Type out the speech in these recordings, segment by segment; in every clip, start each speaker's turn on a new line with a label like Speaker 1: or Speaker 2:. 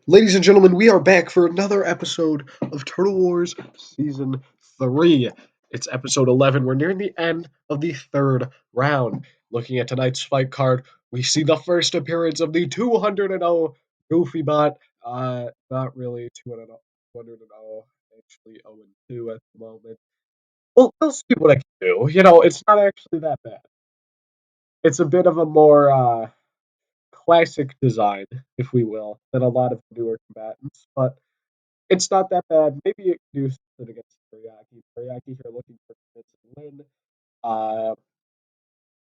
Speaker 1: Ladies and gentlemen, we are back for another episode of Turtle Wars Season 3. It's episode 11. We're nearing the end of the third round. Looking at tonight's fight card, we see the first appearance of the 200-0 Goofy Bot. Not really 200-0, 200-0, actually 0-2 at the moment. Well, we'll see what I can do. It's not actually that bad. It's a bit of a more classic design, if we will, than a lot of newer combatants, but it's not that bad. Maybe it can do something against Teriyaki. Teriyaki here looking for a convincing win. Uh,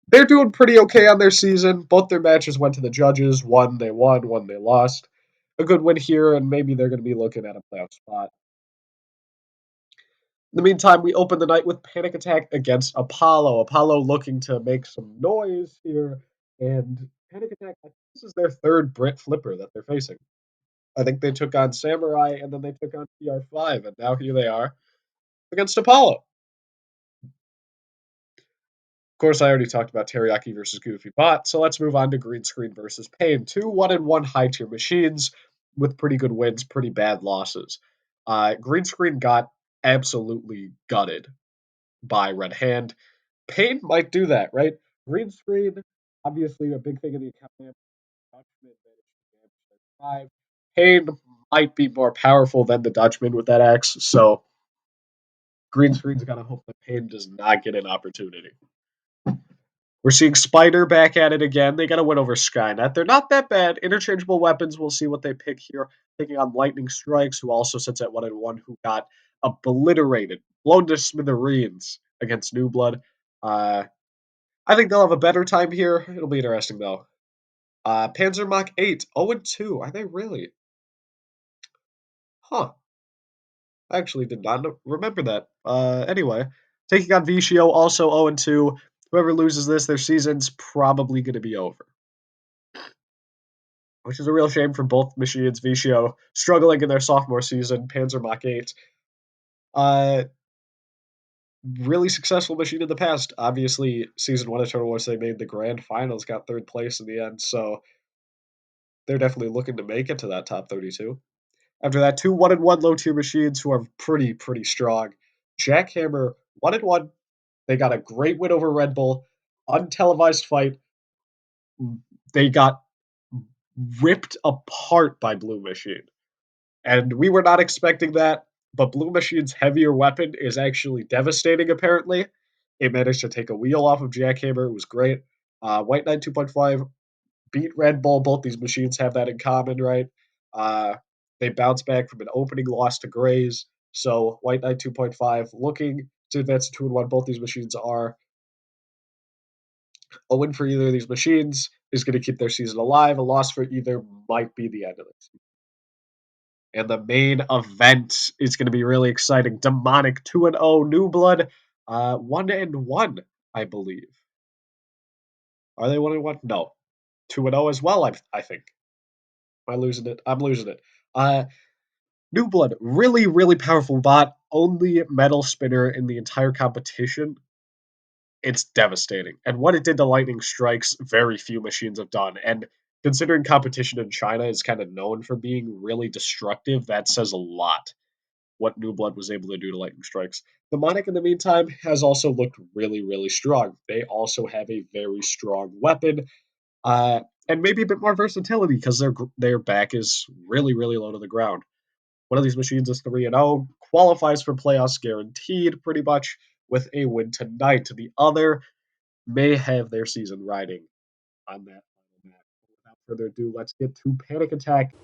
Speaker 1: they're doing pretty okay on their season. Both their matches went to the judges. One they won, one they lost. A good win here, and maybe they're going to be looking at a playoff spot. In the meantime, we open the night with Panic Attack against Apollo. Apollo looking to make some noise here, and Panic Attack, I think this is their third Brit Flipper that they're facing. I think they took on Samurai, and then they took on TR5, and now here they are against Apollo. Of course, I already talked about Teriyaki versus Goofy Bot, so let's move on to Green Screen versus Pain. Two 1-1 high tier machines with pretty good wins, pretty bad losses. Green Screen got absolutely gutted by Red Hand. Pain might do that, right? Green Screen, obviously a big thing in the account. Five. Pain might be more powerful than the Dutchman with that axe, so Green Screen's got to hope that Pain does not get an opportunity. We're seeing Spider back at it again. They got to win over Skynet. They're not that bad. Interchangeable weapons. We'll see what they pick here. Taking on Lightning Strikes, who also sits at 1-1, who got obliterated, blown to smithereens against New Blood. I think they'll have a better time here. It'll be interesting though. Panzer Mach 8, 0-2. Are they really? Huh. I actually did not remember that. Anyway, taking on Vicio, also 0-2. Whoever loses this, their season's probably going to be over. Which is a real shame for both machines. Vicio struggling in their sophomore season, Panzer Mach 8. Uh, really successful machine in the past. Obviously, season 1 of Turtle Wars, they made the grand finals, got third place in the end, so they're definitely looking to make it to that top 32. After that, two 1-1 low tier machines who are pretty strong. Jackhammer, 1-1. They got a great win over Red Bull. Untelevised fight. They got ripped apart by Blue Machine. And we were not expecting that, but Blue Machine's heavier weapon is actually devastating, apparently. It managed to take a wheel off of Jackhammer. It was great. White Knight 2.5 beat Red Bull. Both these machines have that in common, right? Uh, they bounced back from an opening loss to Grays. So White Knight 2.5 looking to advance to 2-1. Both these machines are. A win for either of these machines is going to keep their season alive. A loss for either might be the end of it. And the main event is going to be really exciting. Demonic 2-0, New Blood 1-1, I believe. Are they 1-1? No. 2-0 as well, I think. Am I losing it? I'm losing it. New Blood, really powerful bot. Only metal spinner in the entire competition. It's devastating. And what it did to Lightning Strikes, very few machines have done. And considering competition in China is kind of known for being really destructive, that says a lot what New Blood was able to do to Lightning Strikes. Demonic, in the meantime, has also looked really strong. They also have a very strong weapon, and maybe a bit more versatility because their back is really low to the ground. One of these machines is 3-0, qualifies for playoffs guaranteed, pretty much, with a win tonight. The other may have their season riding on that final match. Without further ado, let's get to Panic Attack.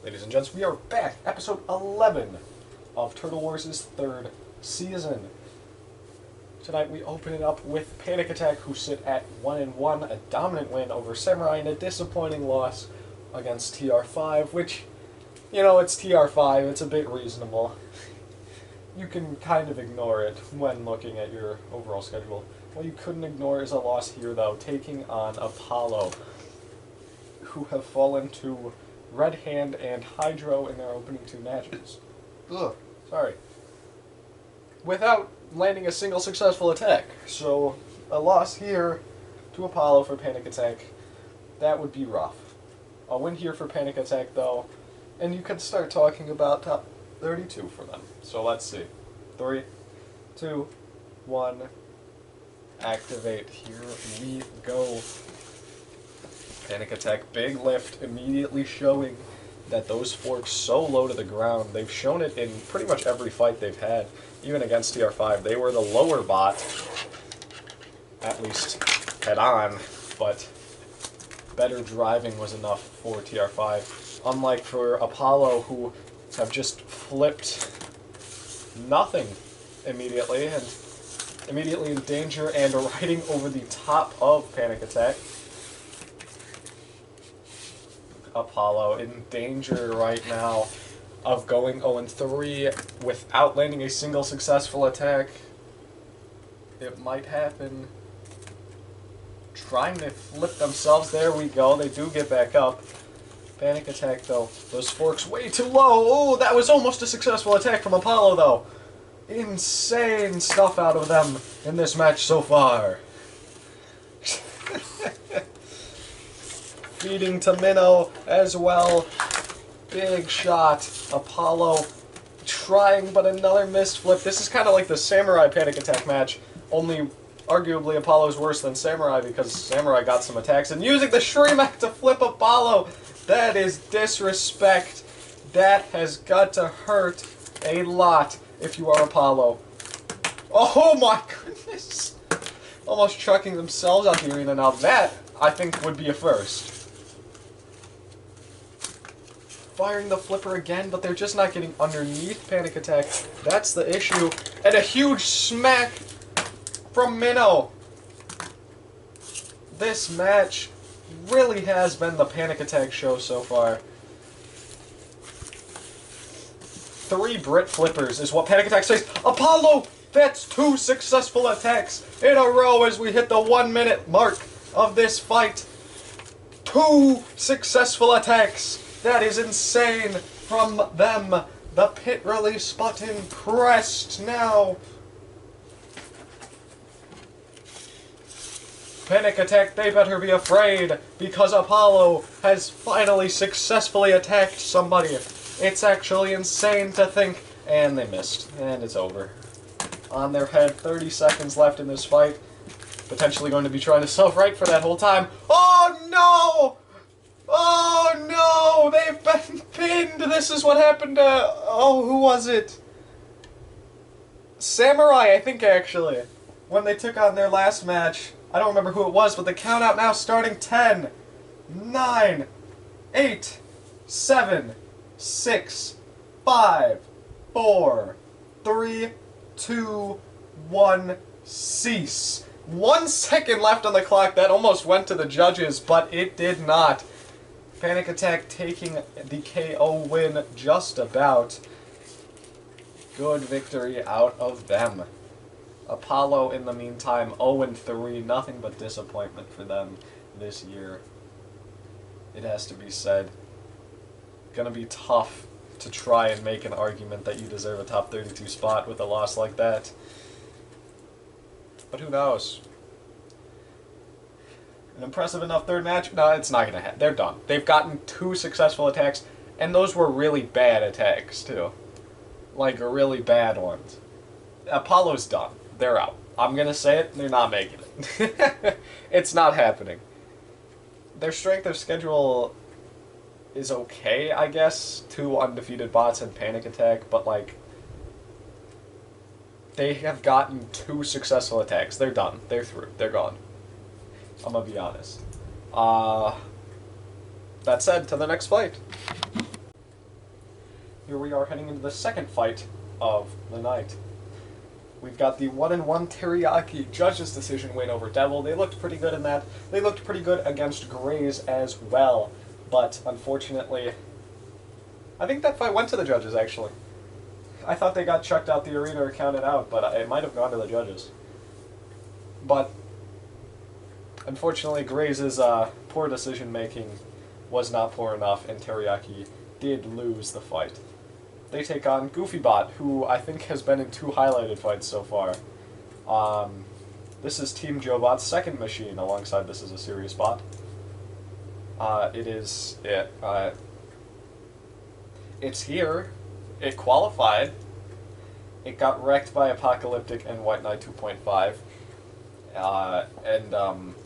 Speaker 1: Ladies and gents, we are back. Episode 11 of Turtle Wars' third season. Tonight we open it up with Panic Attack, who sit at 1-1, a dominant win over Samurai, and a disappointing loss against TR5, which, it's TR5, it's a bit reasonable. You can kind of ignore it when looking at your overall schedule. What you couldn't ignore is a loss here, though, taking on Apollo, who have fallen to Red Hand and Hydro in their opening two matches. Ugh, sorry. Without landing a single successful attack. So, a loss here to Apollo for Panic Attack, that would be rough.
Speaker 2: A win here for Panic Attack, though, and you could start talking about top 32 for them. So let's see. 3, 2, 1. Activate. Here we go. Panic Attack, big lift, immediately showing that those forks so low to the ground. They've shown it in pretty much every fight they've had, even against TR5. They were the lower bot, at least head on, but better driving was enough for TR5. Unlike for Apollo, who have just flipped nothing immediately, and immediately in danger and riding over the top of Panic Attack. Apollo in danger right now of going 0-3 without landing a single successful attack. It might happen. Trying to flip themselves. There we go. They do get back up. Panic Attack, though. Those forks way too low. Oh, that was almost a successful attack from Apollo, though. Insane stuff out of them in this match so far. Feeding to Minnow as well. Big shot. Apollo trying, but another missed flip. This is kind of like the Samurai Panic Attack match, only arguably Apollo's worse than Samurai because Samurai got some attacks. And using the Shrimak to flip Apollo, that is disrespect. That has got to hurt a lot if you are Apollo. Oh my goodness. Almost chucking themselves out the arena. Now that, I think, would be a first. Firing the flipper again, but they're just not getting underneath Panic Attack. That's the issue. And a huge smack from Minnow. This match really has been the Panic Attack show so far. 3 Brit flippers is what Panic Attack says. Apollo, that's 2 successful attacks in a row as we hit the 1-minute mark of this fight. 2 successful attacks. That is insane from them. The pit release button pressed now. Panic Attack, they better be afraid, because Apollo has finally successfully attacked somebody. It's actually insane to think. And they missed. And it's over. On their head, 30 seconds left in this fight. Potentially going to be trying to self-right for that whole time. Oh no! Oh no! They've been pinned! This is what happened to... Oh, who was it? Samurai, I think, actually. When they took on their last match. I don't remember who it was, but the count out now starting 10, 9, 8, 7, 6, 5, 4, 3, 2, 1, cease. 1 second left on the clock. That almost went to the judges, but it did not. Panic Attack taking the KO win just about. Good victory out of them. Apollo, in the meantime, 0-3, nothing but disappointment for them this year. It has to be said. Gonna be tough to try and make an argument that you deserve a top 32 spot with a loss like that. But who knows? An impressive enough third match? No, it's not gonna happen. They're done. They've gotten 2 successful attacks, and those were really bad attacks, too. Like, really bad ones. Apollo's done. They're out. I'm gonna say it, they're not making it. It's not happening. Their strength of schedule is okay, I guess. 2 undefeated bots and Panic Attack, but like... They have gotten 2 successful attacks. They're done. They're through. They're gone. I'm gonna be honest. That said, to the next fight. Here we are heading into the second fight of the night. We've got the 1-1 Teriyaki judges decision win over Devil. They looked pretty good in that. They looked pretty good against Grays as well. But, unfortunately, I think that fight went to the judges, actually. I thought they got chucked out the arena or counted out, but it might have gone to the judges. But, unfortunately, Grays' poor decision-making was not poor enough, and Teriyaki did lose the fight. They take on GoofyBot, who I think has been in 2 highlighted fights so far. This is Team JoeBot's second machine, alongside this is a serious bot. It's here. It qualified. It got wrecked by Apocalyptic and White Knight 2.5.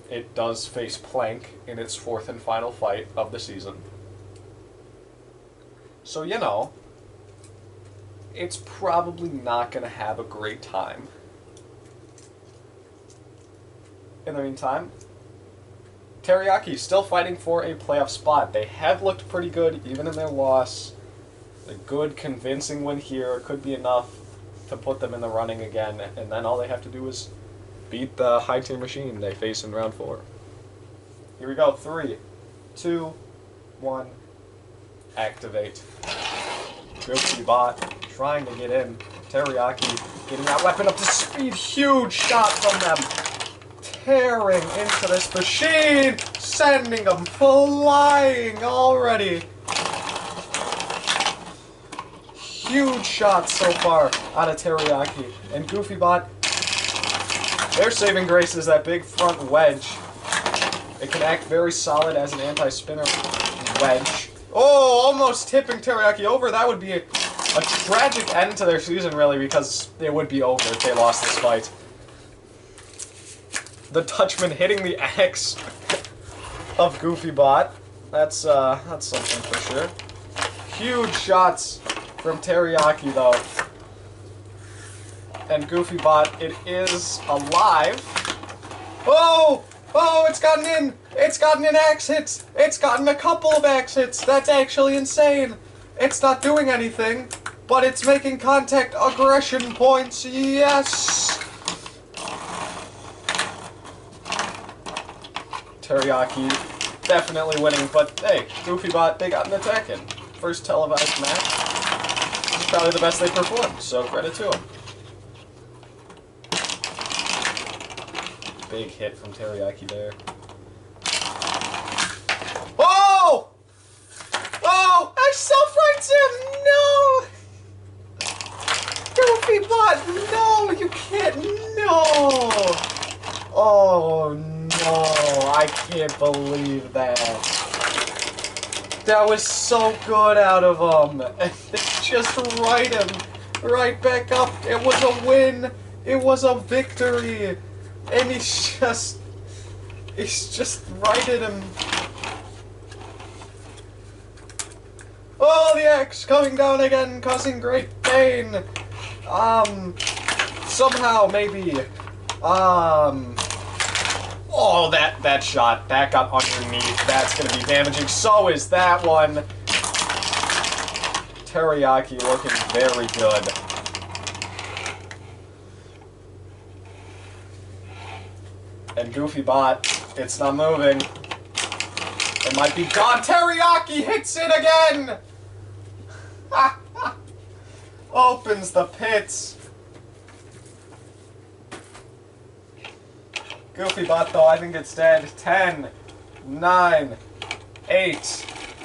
Speaker 2: It does face Plank in its fourth and final fight of the season. So, you know, it's probably not going to have a great time. In the meantime, Teriyaki still fighting for a playoff spot. They have looked pretty good, even in their loss. A good, convincing win here could be enough to put them in the running again, and then all they have to do is beat the high-tier machine they face in round 4. Here we go. 3, 2, 1. Activate. Goofy bot trying to get in. Teriyaki getting that weapon up to speed. Huge shot from them. Tearing into this machine. Sending them flying already. Huge shots so far out of Teriyaki. And Goofy bot, their saving grace is that big front wedge. It can act very solid as an anti-spinner wedge. Oh, almost tipping Teriyaki over. That would be a tragic end to their season, really, because it would be over if they lost this fight. The Dutchman hitting the axe of Goofy bot. That's something for sure. Huge shots from Teriyaki, though. And Goofy bot, it is alive. Oh! Oh, it's gotten in! It's gotten an axe hit! It's gotten a couple of axe hits! That's actually insane! It's not doing anything, but it's making contact aggression points, yes! Teriyaki definitely winning, but hey, Goofy bot, they got an attack in. First televised match. It's probably the best they performed, so credit to them. Big hit from Teriyaki there. Oh! Oh! I self-rights him! No! Goofy bot, no! You can't, no! Oh, no! I can't believe that. That was so good out of him. And they just right him right back up. It was a win. It was a victory. And he's just righted him. Oh, the axe coming down again, causing great pain. Somehow, maybe, oh, that shot, that got underneath. That's gonna be damaging. So is that one. Teriyaki looking very good. And Goofy bot, it's not moving. It might be gone. Teriyaki hits it again! Opens the pits. Goofy bot, though, I think it's dead. 10, 9, 8,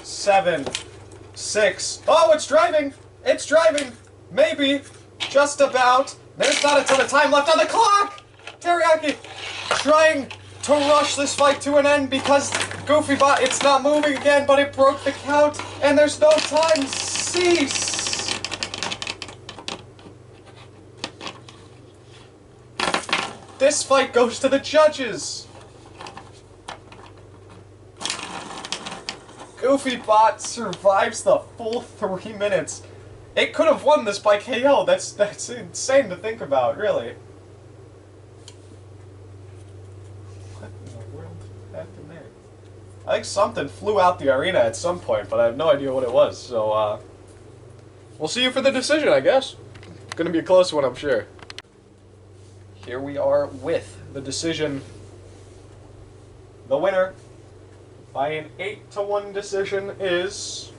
Speaker 2: 7, 6. Oh, it's driving! It's driving! Maybe. Just about. There's not a ton of time left on the clock! Teriyaki trying to rush this fight to an end because Goofy bot, it's not moving again, but it broke the count, and there's no time. Cease! This fight goes to the judges! Goofy bot survives the full 3 minutes. It could have won this by KO. That's insane to think about, really. I think something flew out the arena at some point, but I have no idea what it was, so, we'll see you for the decision, I guess. Gonna be a close one, I'm sure. Here we are with the decision. The winner, by an 8-1 decision, is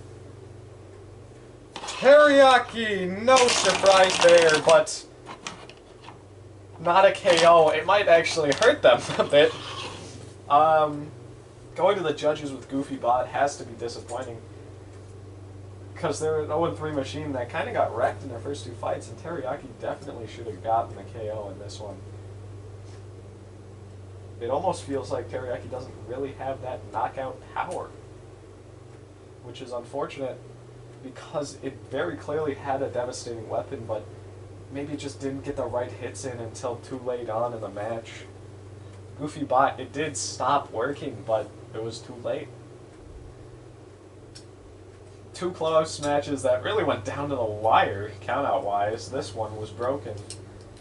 Speaker 2: Teriyaki. No surprise there, but not a KO. It might actually hurt them a bit. Going to the judges with Goofy bot has to be disappointing. Because they're an 0-3 machine that kind of got wrecked in their first 2 fights, and Teriyaki definitely should have gotten the KO in this one. it almost feels like Teriyaki doesn't really have that knockout power, which is unfortunate because it very clearly had a devastating weapon, but maybe it just didn't get the right hits in until too late on in the match. Goofy Bot, it did stop working, but it was too late. Two close matches that really went down to the wire, count-out wise. This one was broken,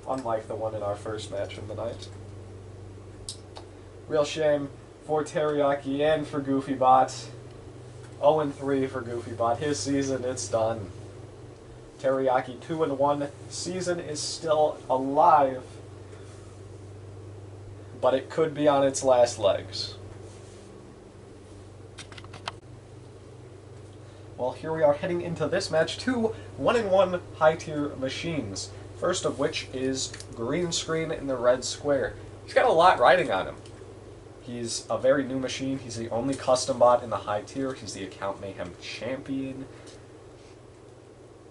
Speaker 2: unlike the one in our first match of the night. Real shame for Teriyaki and for Goofy Bot. 0-3 for Goofy Bot. His season, it's done. Teriyaki 2-1. Season is still alive, but it could be on its last legs. Well, here we are heading into this match. Two 1-1 high-tier machines. First of which is Green Screen in the red square. He's got a lot riding on him. He's a very new machine. He's the only custom bot in the high tier. He's the Account Mayhem champion.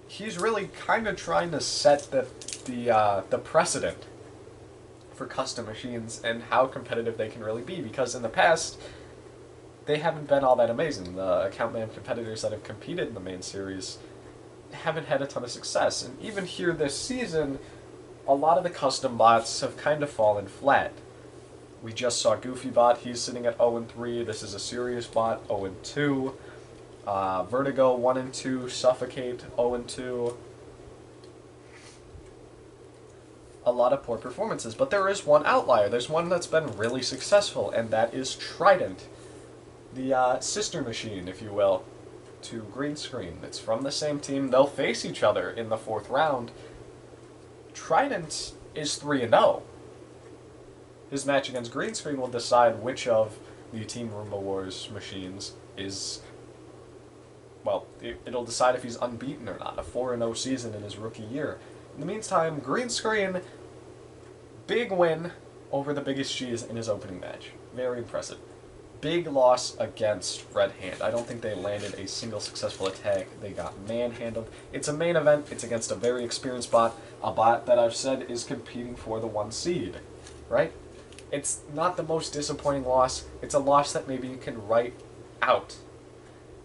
Speaker 2: He's really kind of trying to set the precedent for custom machines and how competitive they can really be, because in the past they haven't been all that amazing. The Account Mayhem competitors that have competed in the main series haven't had a ton of success, and even here this season, a lot of the custom bots have kind of fallen flat. We just saw Goofy Bot, he's sitting at 0-3, this is a serious bot, 0-2. Vertigo, 1-2, Suffocate, 0-2. A lot of poor performances, but there is one outlier. There's one that's been really successful, and that is Trident. The sister machine, if you will, to Green Screen. It's from the same team. They'll face each other in the 4th round. Trident is 3-0. His match against Green Screen will decide which of the Team Roomba Wars machines is... well, it'll decide if he's unbeaten or not. A 4-0 season in his rookie year. In the meantime, Green Screen, big win over the biggest cheese in his opening match. Very impressive. Big loss against Red Hand. I don't think they landed a single successful attack. They got manhandled. It's a main event. It's against a very experienced bot. A bot that I've said is competing for the 1 seed. Right? It's not the most disappointing loss. It's a loss that maybe you can write out.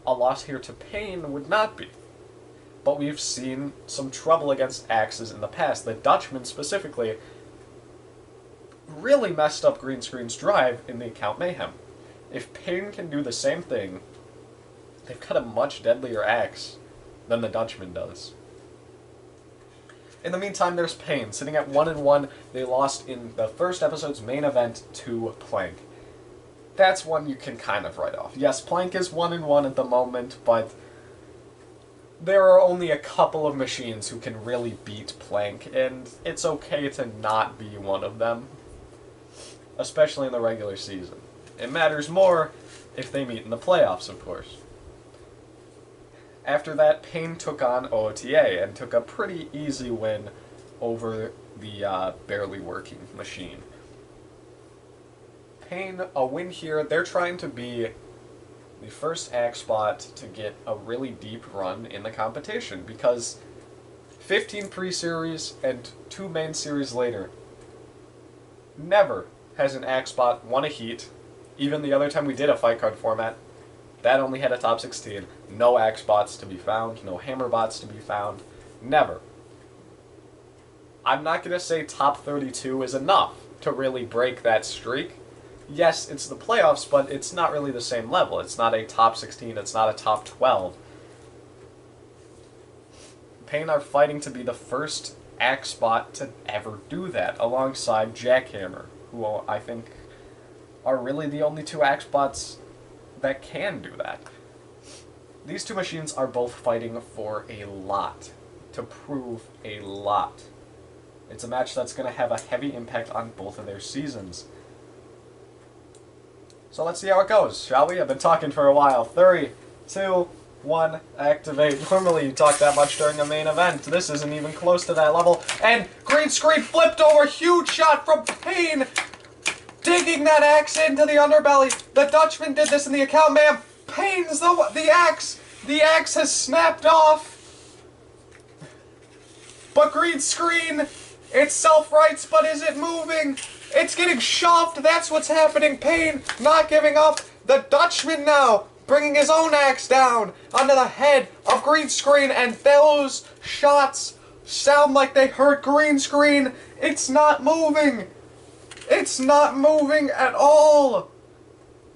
Speaker 2: A loss here to Pain would not be. But we've seen some trouble against Axes in the past. The Dutchman specifically really messed up Green Screen's drive in the Account Mayhem. If Pain can do the same thing, they've got a much deadlier axe than the Dutchman does. In the meantime, there's Pain, sitting at 1-1. They lost in the first episode's main event to Plank. That's one you can kind of write off. Yes, Plank is 1-1 at the moment, but there are only a couple of machines who can really beat Plank, and it's okay to not be one of them, especially in the regular season. It matters more if they meet in the playoffs, of course. After that, Pain took on OOTA and took a pretty easy win over the barely working machine. Pain, a win here. They're trying to be the first axe spot to get a really deep run in the competition, because 15 pre-series and 2 main series later, never has an axe spot won a heat. Even the other time we did a fight card format, that only had a top 16. No axe bots to be found, no hammer bots to be found. Never. I'm not going to say top 32 is enough to really break that streak. Yes, it's the playoffs, but it's not really the same level. It's not a top 16, it's not a top 12. Pain are fighting to be the first axe bot to ever do that, alongside Jackhammer, who I think are really the only 2 axe bots that can do that. These 2 machines are both fighting for a lot, to prove a lot. It's a match that's going to have a heavy impact on both of their seasons. So let's see how it goes, shall we? I've been talking for a while. 3, 2, 1, activate. Normally you talk that much during a main event. This isn't even close to that level. And Green Screen flipped over. Huge shot from Pain. Digging that axe into the underbelly. The Dutchman did this in the Account Mayhem. Pain's the axe. The axe has snapped off. But Green Screen, it self-rights, but is it moving? It's getting shoved. That's what's happening. Pain not giving up. The Dutchman now bringing his own axe down onto the head of Green Screen, and those shots sound like they hurt Green Screen. It's not moving. It's not moving at all.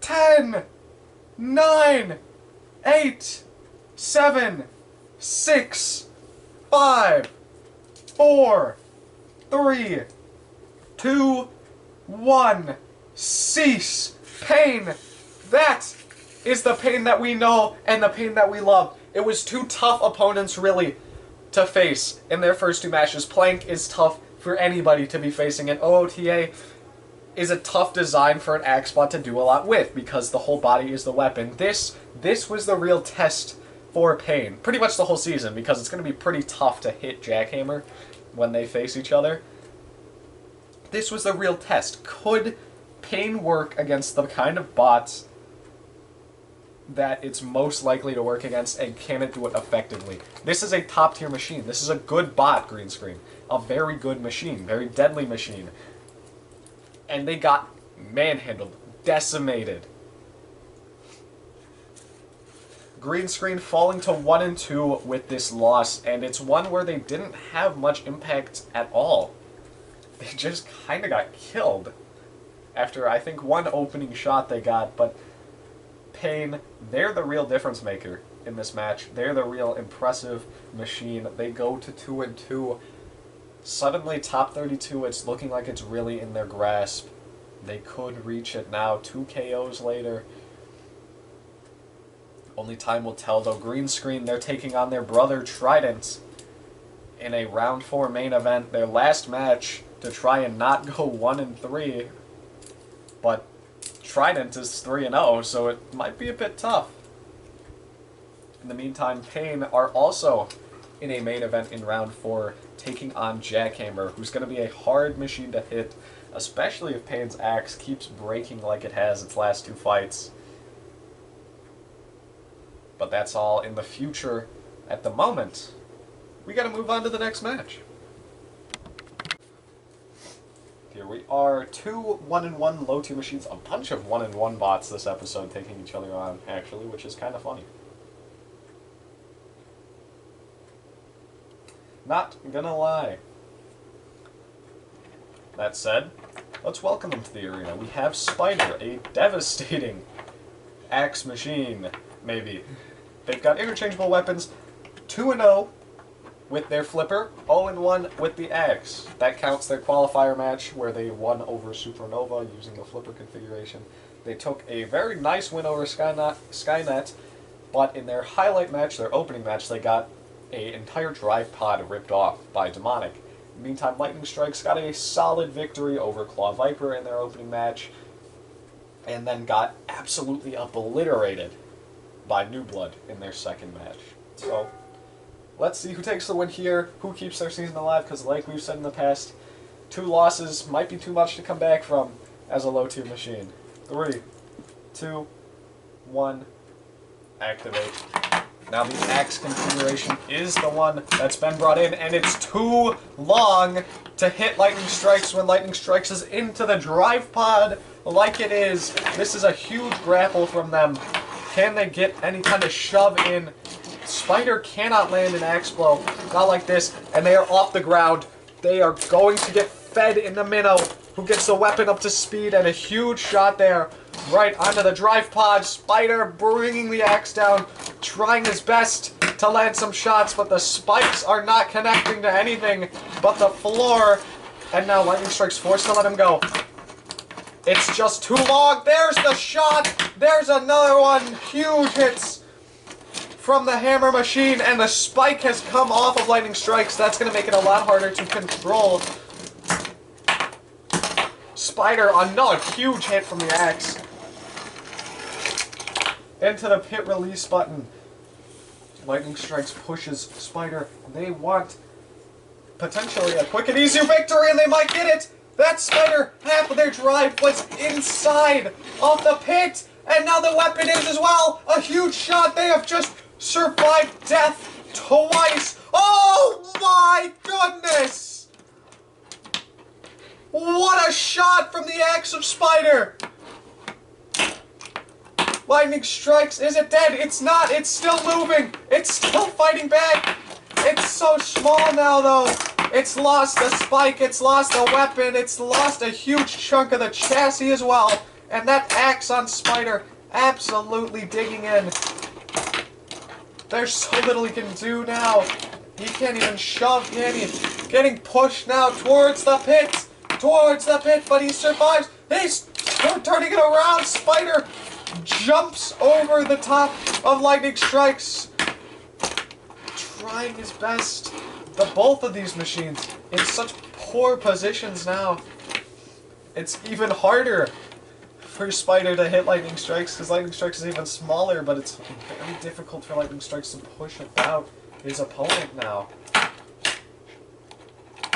Speaker 2: 10, 9, 8, 7, 6, 5, 4, 3, 2, 1. Cease. Pain. That is the pain that we know and the pain that we love. It was two tough opponents, really, to face in their first two matches. Plank is tough for anybody to be facing, and OOTA is a tough design for an axe bot to do a lot with, because the whole body is the weapon. This was the real test for Pain. Pretty much the whole season, because it's going to be pretty tough to hit Jackhammer when they face each other. This was the real test. Could Pain work against the kind of bots that it's most likely to work against, and can it do it effectively? This is a top-tier machine. This is a good bot, Green Screen. A very good machine. Very deadly machine. And they got manhandled. Decimated. Green Screen falling to 1-2 with this loss, and it's one where they didn't have much impact at all. They just kind of got killed after, I think, one opening shot they got, but Pain, they're the real difference maker in this match. They're the real impressive machine. They go to 2-2. Suddenly, top 32, it's looking like it's really in their grasp. They could reach it now, 2 KOs later. Only time will tell, though. Green Screen, they're taking on their brother Trident in a round 4 main event. Their last match to try and not go 1-3. But Trident is 3-0, so it might be a bit tough. In the meantime, Pain are also in a main event in round 4, taking on Jackhammer, who's going to be a hard machine to hit, especially if Pain's axe keeps breaking like it has its last 2 fights. But that's all in the future. At the moment, we got to move on to the next match. Here we are, 2 1-1 low-tier machines, a bunch of 1-1 bots this episode taking each other on, actually, which is kind of funny. Not gonna lie. That said, let's welcome them to the arena. We have Spider, a devastating axe machine, maybe. They've got interchangeable weapons, 2-0 with their flipper, 0-1 with the axe. That counts their qualifier match where they won over Supernova using the flipper configuration. They took a very nice win over Skynet, but in their highlight match, their opening match, they got an entire drive pod ripped off by Demonic. Meantime, Lightning Strikes got a solid victory over Claw Viper in their opening match, and then got absolutely obliterated by New Blood in their second match. So, let's see who takes the win here, who keeps their season alive, because like we've said in the past, 2 losses might be too much to come back from as a low-tier machine. 3, 2, 1, activate. Now the axe configuration is the one that's been brought in, and it's too long to hit Lightning Strikes when Lightning Strikes is into the drive pod like it is. This is a huge grapple from them. Can they get any kind of shove in? Spider cannot land an axe blow, not like this, and they are off the ground. They are going to get fed in the minnow, who gets the weapon up to speed, and a huge shot there, right onto the drive pod. Spider bringing the axe down, trying his best to land some shots, but the spikes are not connecting to anything but the floor, and now Lightning Strike's forced to let him go. It's just too long. There's the shot. There's another one. Huge hits from the hammer machine, and the spike has come off of Lightning Strikes. That's going to make it a lot harder to control. Spider, another huge hit from the axe. Into the pit release button. Lightning Strikes pushes Spider. They want potentially a quick and easy victory, and they might get it. That Spider, half of their drive was inside of the pit, and now the weapon is as well. A huge shot. They have just survived death twice. Oh my goodness! What a shot from the axe of Spider! Lightning strikes. Is it dead? It's not. It's still moving. It's still fighting back. It's so small now, though. It's lost the spike. It's lost the weapon. It's lost a huge chunk of the chassis as well. And that axe on Spider absolutely digging in. There's so little he can do now. He can't even shove, can he? Getting pushed now towards the pit. Towards the pit, but he survives. He's turning it around. Spider jumps over the top of Lightning Strikes. Trying his best. Both of these machines in such poor positions now. It's even harder for Spider to hit Lightning Strikes, because Lightning Strikes is even smaller, but it's very difficult for Lightning Strikes to push about his opponent now.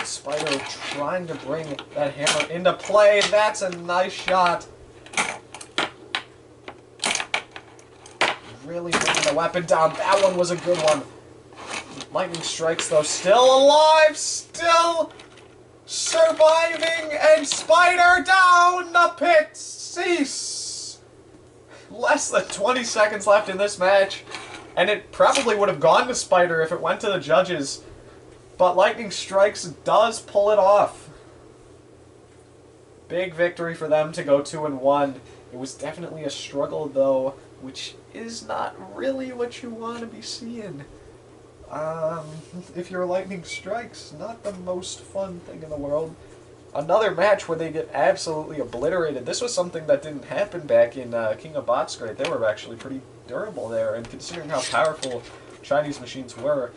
Speaker 2: Spider trying to bring that hammer into play. That's a nice shot. Really bringing the weapon down. That one was a good one. Lightning Strikes, though, still alive, still surviving, and Spider down the pit. Cease. Less than 20 seconds left in this match, and it probably would have gone to Spider if it went to the judges, but Lightning Strikes does pull it off. Big victory for them to go 2-1. It was definitely a struggle, though, which is not really what you want to be seeing. If you're Lightning Strikes, not the most fun thing in the world. Another match where they get absolutely obliterated. This was something that didn't happen back in King of Bots Grade. They were actually pretty durable there, and considering how powerful Chinese machines were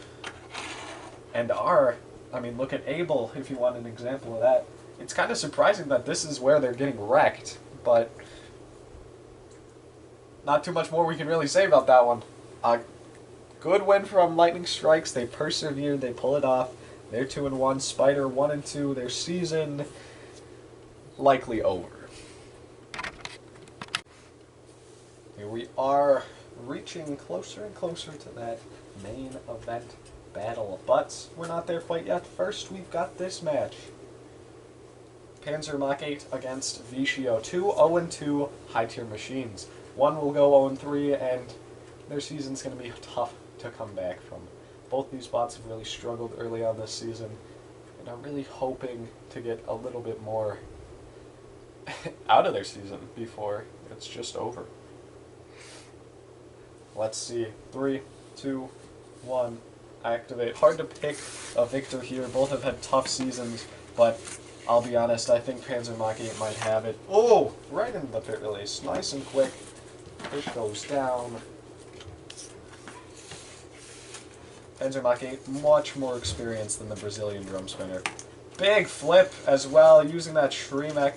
Speaker 2: and are, I mean, look at Abel if you want an example of that. It's kind of surprising that this is where they're getting wrecked, but not too much more we can really say about that one. Good win from Lightning Strikes. They persevered. They pull it off. They're 2-1. Spider 1-2. Their season likely over. Here we are, reaching closer and closer to that main event battle, but we're not there quite yet. First, we've got this match: Panzer Mach 8 against Vicio. 2 0-2 high-tier machines. One will go 0-3, and their season's going to be tough to come back from. Both these bots have really struggled early on this season, and I'm really hoping to get a little bit more out of their season before it's just over. Let's see. 3, 2, 1, activate. Hard to pick a victor here. Both have had tough seasons, but I'll be honest, I think Panzer Mach 8 might have it. Oh! Right into the pit release. Nice and quick. Pit goes down. Panzer Mach 8, much more experienced than the Brazilian drum spinner. Big flip as well, using that Shremek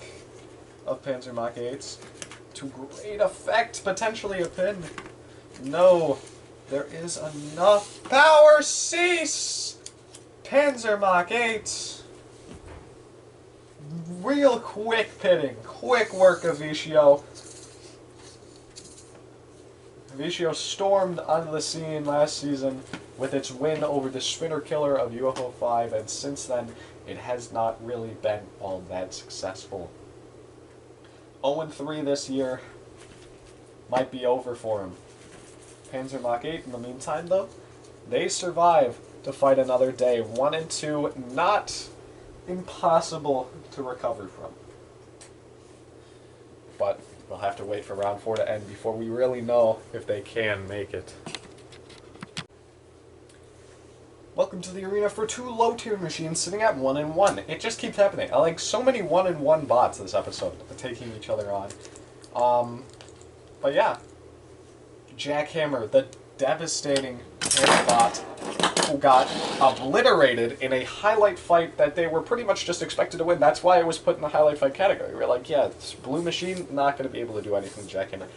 Speaker 2: of Panzer Mach 8s to great effect, potentially a pin. No, there is enough power. Cease! Panzer Mach 8. Real quick pitting, quick work of Vicio. Vicio stormed onto the scene last season with its win over the spinner killer of UFO 5, and since then, it has not really been all that successful. 0-3 this year might be over for him. Panzer Mach 8, in the meantime, though, they survive to fight another day. 1-2, not impossible to recover from. But we'll have to wait for round 4 to end before we really know if they can make it. Welcome to the arena for 2 low-tier machines sitting at 1-1. It just keeps happening. I like so many 1-1 bots this episode, taking each other on. But yeah. Jackhammer, the devastating hammer bot who got obliterated in a highlight fight that they were pretty much just expected to win. That's why it was put in the highlight fight category. We're like, yeah, this blue machine, not going to be able to do anything to Jackhammer.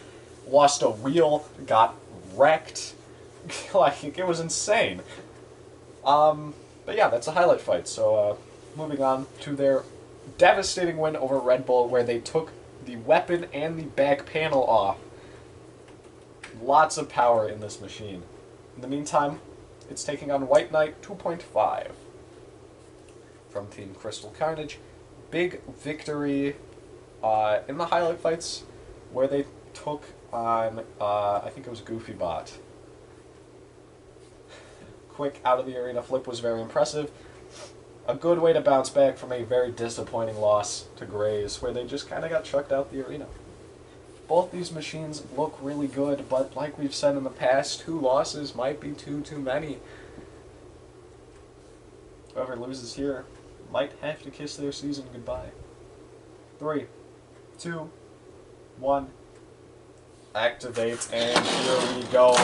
Speaker 2: Lost a wheel, got wrecked. Like, it was insane. But yeah, that's a highlight fight. So, moving on to their devastating win over Red Bull, where they took the weapon and the back panel off. Lots of power in this machine. In the meantime, it's taking on White Knight 2.5 from Team Crystal Carnage. big victory in the highlight fights where they took on, I think it was Goofy Bot. Quick out of the arena flip was very impressive. A good way to bounce back from a very disappointing loss to Grays, where they just kind of got chucked out the arena. Both these machines look really good, but like we've said in the past, 2 losses might be too many. Whoever loses here might have to kiss their season goodbye. 3, 2, 1. Activate, and here we go.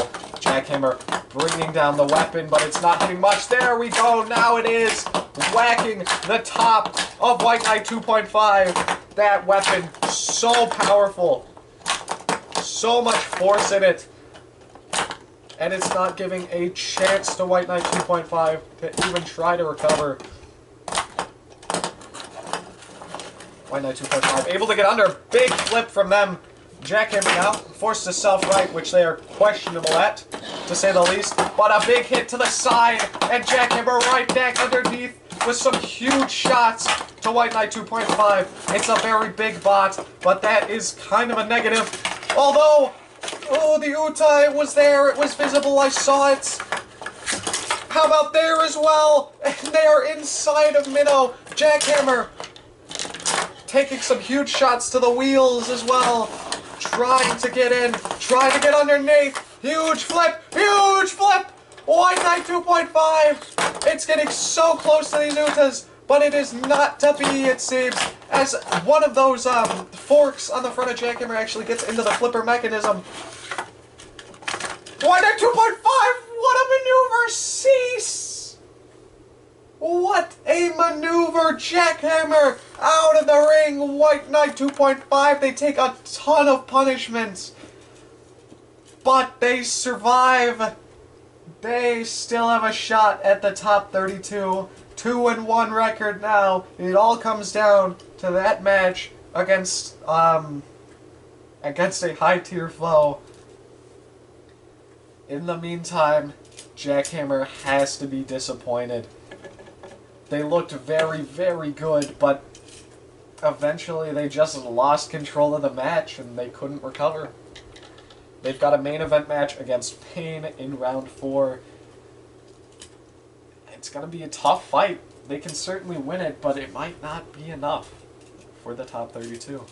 Speaker 2: Jackhammer bringing down the weapon, but it's not hitting much. There we go. Now it is whacking the top of White Knight 2.5. That weapon, so powerful. So much force in it. And it's not giving a chance to White Knight 2.5 to even try to recover. White Knight 2.5 able to get under. Big flip from them. Jackhammer now forced to self-right, which they are questionable at, to say the least. But a big hit to the side, and Jackhammer right back underneath with some huge shots to White Knight 2.5. It's a very big bot, but that is kind of a negative. Although, oh, the Uta was there, it was visible, I saw it. How about there as well? And they are inside of Minnow. Jackhammer taking some huge shots to the wheels as well. Trying to get in, trying to get underneath. Huge flip, huge flip! White Knight 2.5! It's getting so close to these Utas, but it is not to be, it seems, as one of those forks on the front of Jackhammer actually gets into the flipper mechanism. White Knight 2.5! What a maneuver! Cease! What a maneuver! Jackhammer out of the ring. White Knight 2.5. They take a ton of punishments, but they survive. They still have a shot at the top 32. 2-1 record now. It all comes down to that match against a high-tier foe. In the meantime, Jackhammer has to be disappointed. They looked very, very good, but eventually they just lost control of the match and they couldn't recover. They've got a main event match against Pain in round 4. It's going to be a tough fight. They can certainly win it, but it might not be enough for the top 32.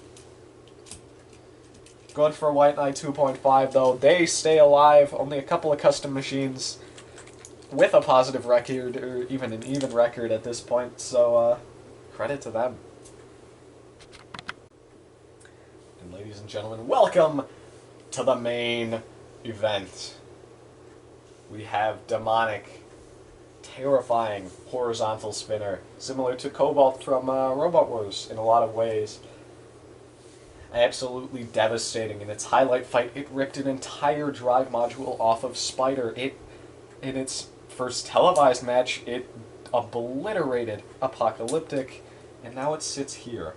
Speaker 2: Good for White Knight 2.5, though. They stay alive. Only a couple of custom machines with a positive record, or even an even record at this point, so credit to them. And ladies and gentlemen, welcome to the main event. We have Demonic, terrifying horizontal spinner, similar to Cobalt from Robot Wars in a lot of ways. Absolutely devastating. In its highlight fight, it ripped an entire drive module off of Spider. In its first televised match, it obliterated Apocalyptic, and now it sits here.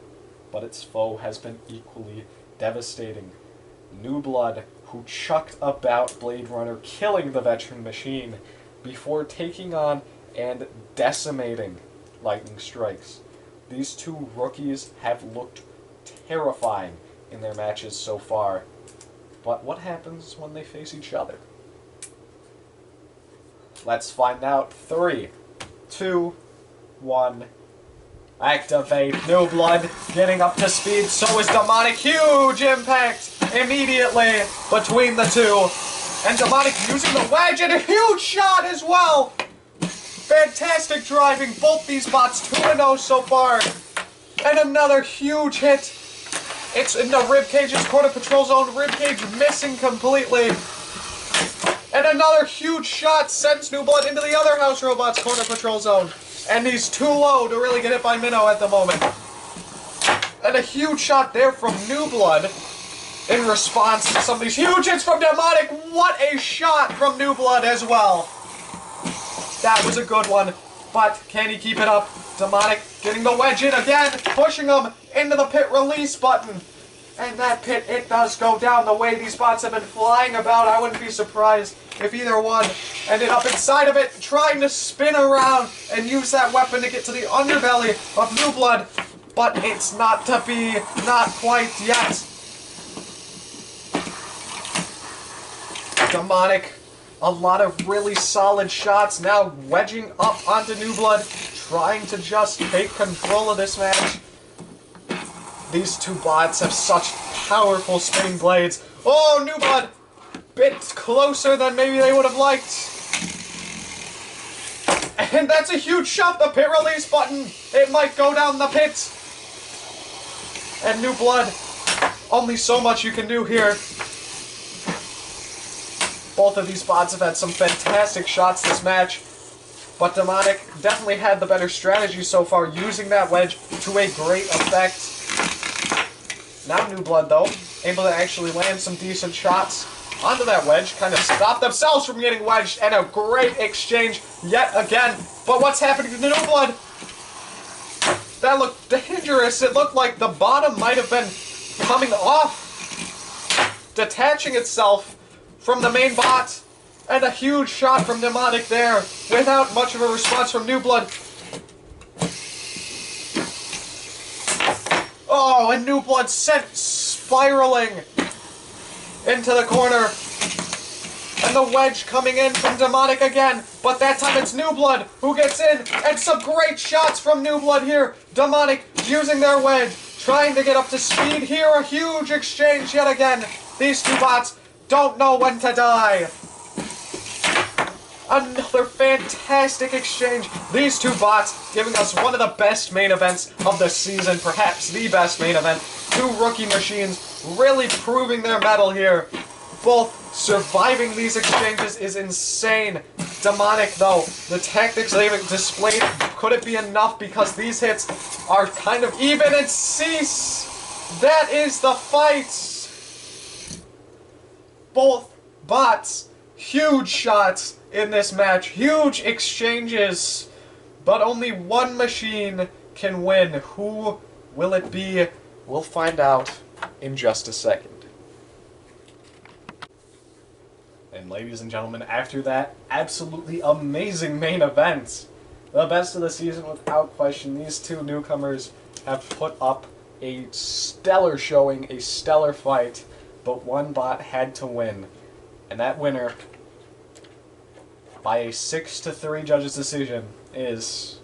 Speaker 2: But its foe has been equally devastating. New Blood, who chucked about Blade Runner, killing the veteran machine before taking on and decimating Lightning Strikes. These two rookies have looked terrifying in their matches so far. But what happens when they face each other? Let's find out. 3, 2, 1. Activate. New Blood getting up to speed. So is Demonic. Huge impact immediately between the two. And Demonic using the wedge and a huge shot as well. Fantastic driving. Both these bots 2-0 so far. And another huge hit. It's in the ribcage's corner patrol zone. Ribcage missing completely. And another huge shot sends New Blood into the other House Robot's corner patrol zone. And he's too low to really get hit by Minnow at the moment. And a huge shot there from New Blood in response to some of these huge hits from Demonic. What a shot from New Blood as well. That was a good one. But can he keep it up? Demonic getting the wedge in again, pushing him into the pit release button. And that pit, it does go down. The way these bots have been flying about, I wouldn't be surprised if either one ended up inside of it, trying to spin around and use that weapon to get to the underbelly of New Blood. but it's not to be. Not quite yet. Demonic, a lot of really solid shots, now wedging up onto New Blood, trying to just take control of this match. These two bots have such powerful spinning blades. Oh, New Blood! Bit closer than maybe they would have liked. And that's a huge shot, the pit release button. It might go down the pit. And New Blood, only so much you can do here. Both of these bots have had some fantastic shots this match. But Demonic definitely had the better strategy so far, using that wedge to a great effect. Now New Blood, though, able to actually land some decent shots onto that wedge, kind of stop themselves from getting wedged, and a great exchange yet again. But what's happening to New Blood? That looked dangerous. It looked like the bottom might have been coming off, detaching itself from the main bot. And a huge shot from Demonic there, without much of a response from New Blood. Oh, and New Blood sent spiraling into the corner. And the wedge coming in from Demonic again. But that time it's New Blood who gets in. And some great shots from New Blood here. Demonic using their wedge, trying to get up to speed here. A huge exchange yet again. These two bots don't know when to die. Another fantastic exchange. These two bots giving us one of the best main events of the season, perhaps the best main event. Two rookie machines really proving their mettle here. Both surviving these exchanges is insane. Demonic, though, the tactics they've displayed, could it be enough? Because these hits are kind of even and cease. That is the fight. Both bots, huge shots in this match, huge exchanges, but only one machine can win. Who will it be? We'll find out in just a second. And ladies and gentlemen, after that absolutely amazing main event, the best of the season without question, these two newcomers have put up a stellar showing, a stellar fight, but one bot had to win. And that winner, by a 6-3 judge's decision, is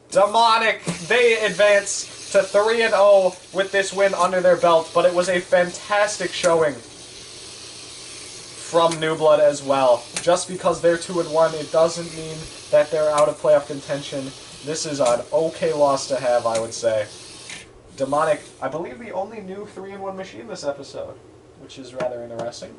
Speaker 2: Demonic. They advance to 3-0 with this win under their belt, but it was a fantastic showing from New Blood as well. Just because they're 2-1, it doesn't mean that they're out of playoff contention. This is an okay loss to have, I would say. Demonic, I believe the only new 3-1 machine this episode, which is rather interesting.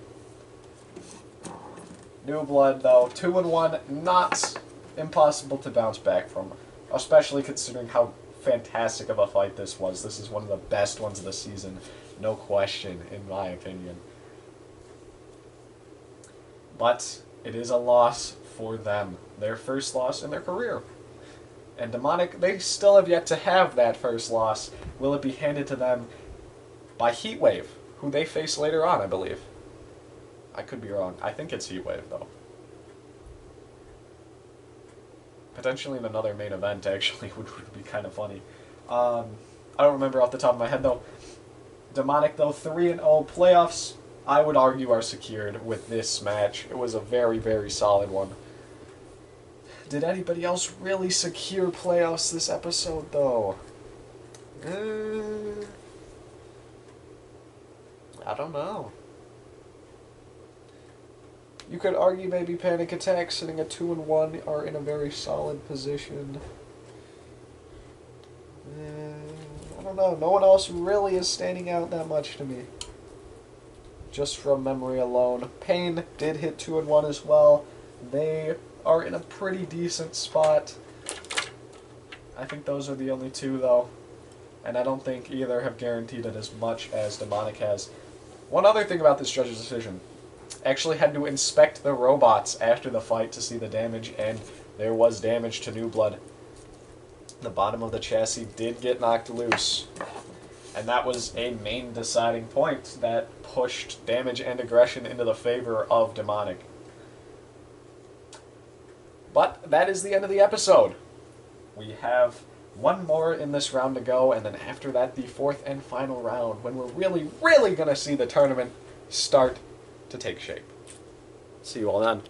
Speaker 2: New Blood, though, 2-1, not impossible to bounce back from, especially considering how fantastic of a fight this was. This is one of the best ones of the season, no question, in my opinion. But it is a loss for them, their first loss in their career. And Demonic, they still have yet to have that first loss. Will it be handed to them by Heatwave, who they face later on, I believe? I could be wrong. I think it's Heatwave, though. Potentially in another main event, actually, which would be kind of funny. I don't remember off the top of my head, though. Demonic, though, 3-0 playoffs, I would argue, are secured with this match. It was a very, very solid one. Did anybody else really secure playoffs this episode, though? I don't know. You could argue maybe Panic Attack sitting at 2-1 are in a very solid position. I don't know. No one else really is standing out that much to me. Just from memory alone. Pain did hit 2-1 as well. They are in a pretty decent spot. I think those are the only two, though. And I don't think either have guaranteed it as much as Demonic has. One other thing about this judge's decision. Actually had to inspect the robots after the fight to see the damage, and there was damage to New Blood. The bottom of the chassis did get knocked loose. And that was a main deciding point that pushed damage and aggression into the favor of Demonic. But that is the end of the episode. We have one more in this round to go, and then after that, the fourth and final round, when we're really, really going to see the tournament start to take shape. See you all then.